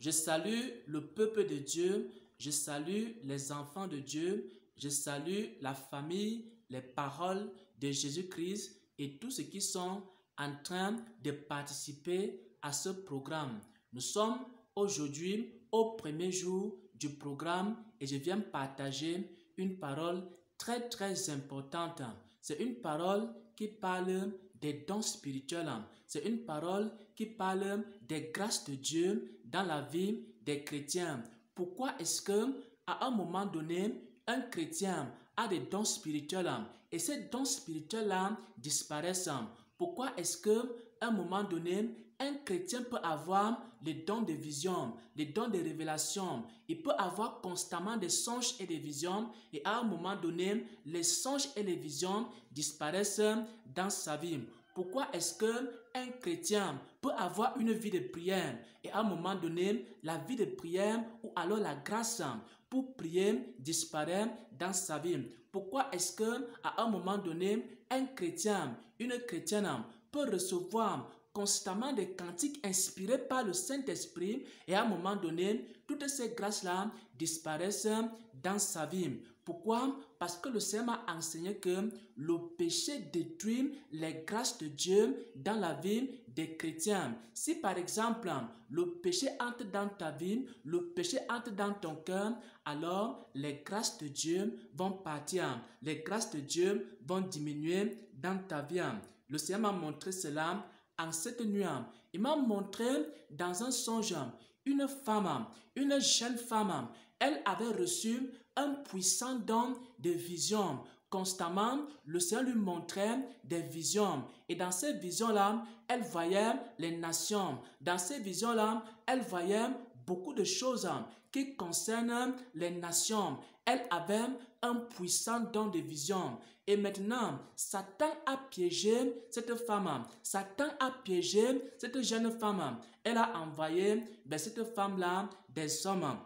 Je salue le peuple de Dieu, je salue les enfants de Dieu, je salue la famille, les paroles de Jésus-Christ et tous ceux qui sont en train de participer à ce programme. Nous sommes aujourd'hui au premier jour du programme et je viens partager une parole très importante. C'est une parole qui parle des dons spirituels. C'est une parole qui parle des grâces de Dieu dans la vie des chrétiens. Pourquoi est-ce que à un moment donné, un chrétien a des dons spirituels et ces dons spirituels-là disparaissent? Pourquoi est-ce que à un moment donné, un chrétien peut avoir les dons de vision, les dons de révélation, il peut avoir constamment des songes et des visions et à un moment donné, les songes et les visions disparaissent dans sa vie? Pourquoi est-ce qu'un chrétien peut avoir une vie de prière et à un moment donné, la vie de prière ou alors la grâce pour prier disparaît dans sa vie? Pourquoi est-ce qu'à un moment donné, un chrétien, une chrétienne peut recevoir constamment des cantiques inspirés par le Saint-Esprit et à un moment donné, toutes ces grâces-là disparaissent dans sa vie? Pourquoi? Parce que le Seigneur m'a enseigné que le péché détruit les grâces de Dieu dans la vie des chrétiens. Si par exemple, le péché entre dans ta vie, le péché entre dans ton cœur, alors les grâces de Dieu vont partir. Les grâces de Dieu vont diminuer dans ta vie. Le Seigneur m'a montré cela en cette nuit. Il m'a montré dans un songe une femme, une jeune femme. Elle avait reçu un puissant don de vision. Constamment, le Seigneur lui montrait des visions. Et dans ces visions-là, elle voyait les nations. Dans ces visions-là, elle voyait beaucoup de choses qui concernent les nations. Elle avait un puissant don de vision. Et maintenant, Satan a piégé cette femme. Satan a piégé cette jeune femme. Elle a envoyé vers cette femme-là des hommes.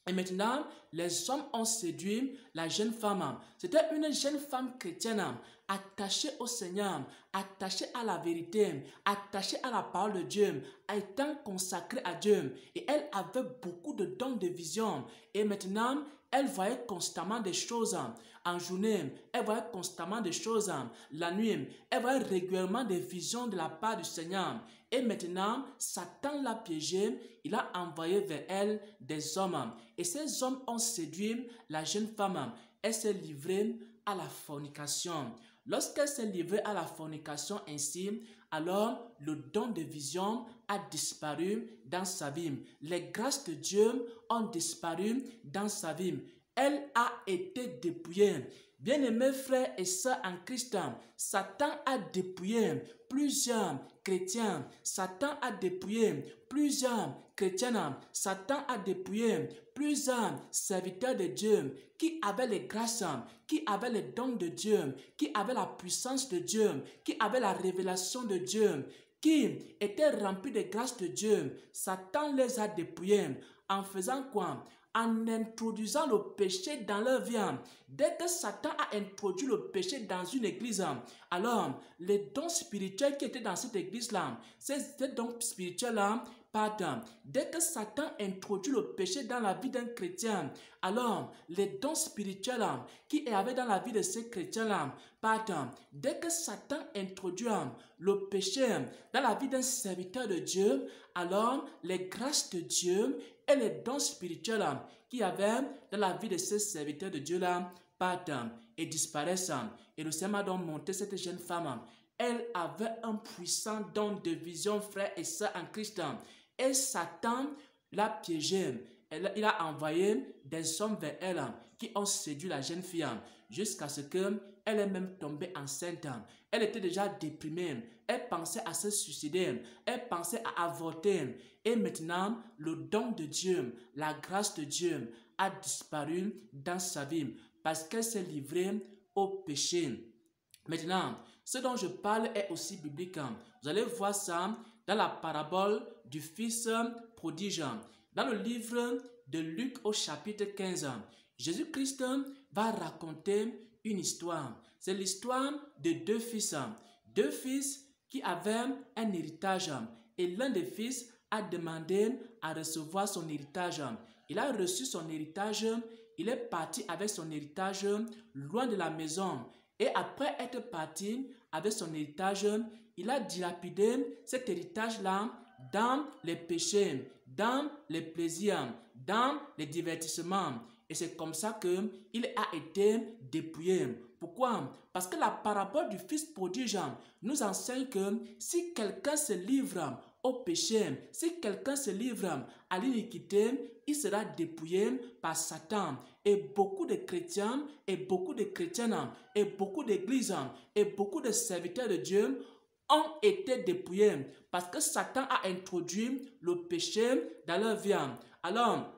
Et maintenant, les hommes ont séduit la jeune femme. C'était une jeune femme chrétienne, attachée au Seigneur, attachée à la vérité, attachée à la parole de Dieu, étant consacrée à Dieu. Et elle avait beaucoup de dons de vision. Et maintenant, elle voyait constamment des choses en journée. Elle voyait constamment des choses la nuit. Elle voyait régulièrement des visions de la part du Seigneur. Et maintenant, Satan l'a piégée. Il a envoyé vers elle des hommes. Et ces hommes ont séduit la jeune femme. Elle s'est livrée à la fornication. Lorsqu'elle s'est livrée à la fornication ainsi, alors le don de vision a disparu dans sa vie. Les grâces de Dieu ont disparu dans sa vie. Elle a été dépouillée. Bien-aimés frères et sœurs en Christ, Satan a dépouillé plusieurs chrétiens. Satan a dépouillé plusieurs chrétiens. Satan a dépouillé plusieurs serviteurs de Dieu qui avaient les grâces, qui avaient les dons de Dieu, qui avaient la puissance de Dieu, qui avaient la révélation de Dieu, qui étaient remplis des grâces de Dieu. Satan les a dépouillés en faisant quoi? En introduisant le péché dans leur vie. Dès que Satan a introduit le péché dans une église, alors les dons spirituels qui étaient dans cette église-là, ces dons spirituels-là, pardon. Dès que Satan introduit le péché dans la vie d'un chrétien, alors les dons spirituels qui avaient dans la vie de ces chrétiens-là, pardon. Dès que Satan introduit le péché dans la vie d'un serviteur de Dieu, alors les grâces de Dieu et les dons spirituels qui avaient dans la vie de ces serviteurs de Dieu-là partent et disparaissent. Et le Seigneur m'a donc montré cette jeune femme. Elle avait un puissant don de vision, frères et sœurs en Christ. Et Satan l'a piégée. Il a envoyé des hommes vers elle qui ont séduit la jeune fille jusqu'à ce qu'elle est même tombée enceinte. Elle était déjà déprimée. Elle pensait à se suicider. Elle pensait à avorter. Et maintenant, le don de Dieu, la grâce de Dieu a disparu dans sa vie parce qu'elle s'est livrée au péché. Maintenant, ce dont je parle est aussi biblique. Vous allez voir ça dans la parabole du fils prodige. Dans le livre de Luc au chapitre 15, Jésus-Christ va raconter une histoire. C'est l'histoire de deux fils. Deux fils qui avaient un héritage. Et l'un des fils a demandé à recevoir son héritage. Il a reçu son héritage, il est parti avec son héritage loin de la maison. Et après être parti avec son héritage, il a dilapidé cet héritage-là dans les péchés, dans les plaisirs, dans les divertissements. Et c'est comme ça qu'il a été dépouillé. Pourquoi? Parce que la parabole du fils prodigue nous enseigne que si quelqu'un se livre au péché, si quelqu'un se livre à l'iniquité, il sera dépouillé par Satan. Et beaucoup de chrétiens, et beaucoup de chrétiennes, et beaucoup d'églises, et beaucoup de serviteurs de Dieu ont été dépouillés parce que Satan a introduit le péché dans leur vie. Alors,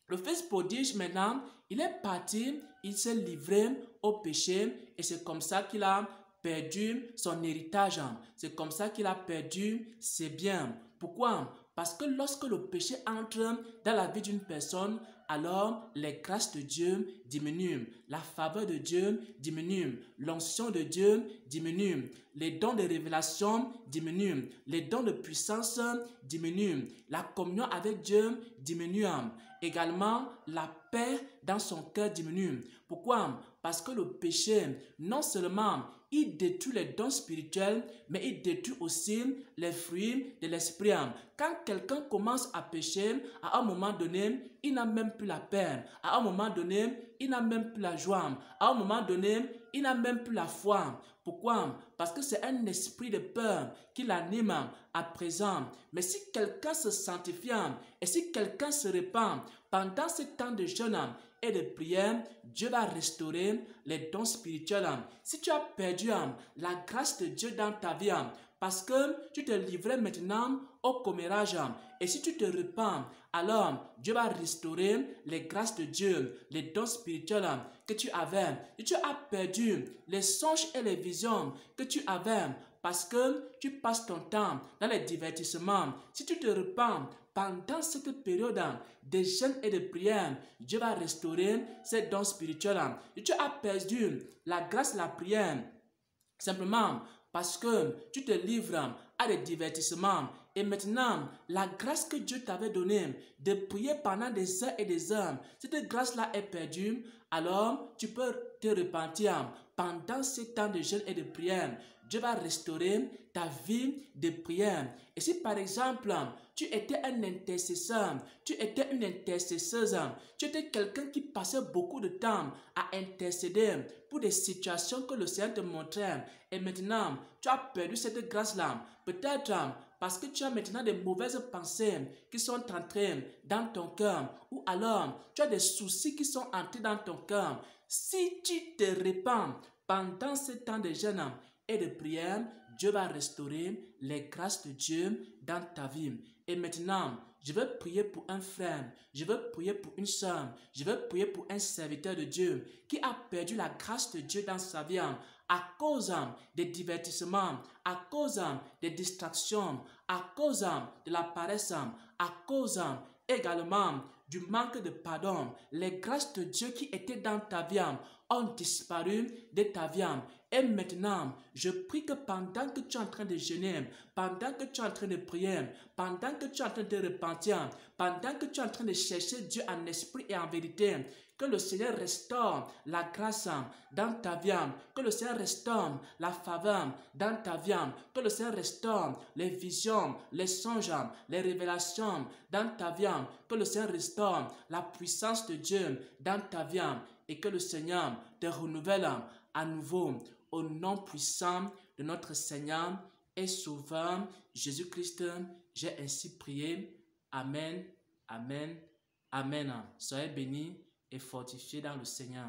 le fils prodigue maintenant, il est parti, il s'est livré au péché et c'est comme ça qu'il a perdu son héritage. C'est comme ça qu'il a perdu ses biens. Pourquoi? Parce que lorsque le péché entre dans la vie d'une personne, alors les grâces de Dieu diminuent, la faveur de Dieu diminue, l'onction de Dieu diminue, les dons de révélation diminuent, les dons de puissance diminuent, la communion avec Dieu diminue. Également, la paix dans son cœur diminue. Pourquoi? Parce que le péché, non seulement il détruit les dons spirituels, mais il détruit aussi les fruits de l'esprit. Quand quelqu'un commence à pécher, à un moment donné, il n'a même plus la paix. À un moment donné, il n'a même plus la joie. À un moment donné, il n'a même plus la foi. Pourquoi? Parce que c'est un esprit de peur qui l'anime à présent. Mais si quelqu'un se sanctifie et si quelqu'un se répand pendant ce temps de jeûne et de prière, Dieu va restaurer les dons spirituels. Si tu as perdu la grâce de Dieu dans ta vie, parce que tu te livrais maintenant au commérage, et si tu te repens, alors Dieu va restaurer les grâces de Dieu, les dons spirituels que tu avais. Et tu as perdu les songes et les visions que tu avais parce que tu passes ton temps dans les divertissements. Si tu te repens pendant cette période de jeûne et de prière, Dieu va restaurer ces dons spirituels. Et tu as perdu la grâce de la prière simplement parce que tu te livres à des divertissements. Et maintenant, la grâce que Dieu t'avait donnée de prier pendant des heures et des heures, cette grâce-là est perdue, alors tu peux te repentir pendant ces temps de jeûne et de prière. Dieu va restaurer ta vie de prière. Et si par exemple, tu étais un intercesseur, tu étais une intercesseuse, tu étais quelqu'un qui passait beaucoup de temps à intercéder pour des situations que le Seigneur te montrait, et maintenant, tu as perdu cette grâce-là, peut-être parce que tu as maintenant des mauvaises pensées qui sont entrées dans ton cœur, ou alors tu as des soucis qui sont entrés dans ton cœur. Si tu te répands pendant ce temps de jeûne et de prière, Dieu va restaurer les grâces de Dieu dans ta vie. Et maintenant, je veux prier pour un frère, je veux prier pour une soeur, je veux prier pour un serviteur de Dieu qui a perdu la grâce de Dieu dans sa vie à cause des divertissements, à cause des distractions, à cause de la paresse, à cause également du manque de pardon. Les grâces de Dieu qui étaient dans ta vie ont disparu de ta vie. Et maintenant, je prie que pendant que tu es en train de jeûner, pendant que tu es en train de prier, pendant que tu es en train de repentir, pendant que tu es en train de chercher Dieu en esprit et en vérité, que le Seigneur restaure la grâce dans ta vie, que le Seigneur restaure la faveur dans ta vie, que le Seigneur restaure les visions, les songes, les révélations dans ta vie, que le Seigneur restaure la puissance de Dieu dans ta vie et que le Seigneur te renouvelle à nouveau au nom puissant de notre Seigneur et Sauveur Jésus-Christ. J'ai ainsi prié. Amen, amen, amen. Soyez bénis et fortifiés dans le Seigneur.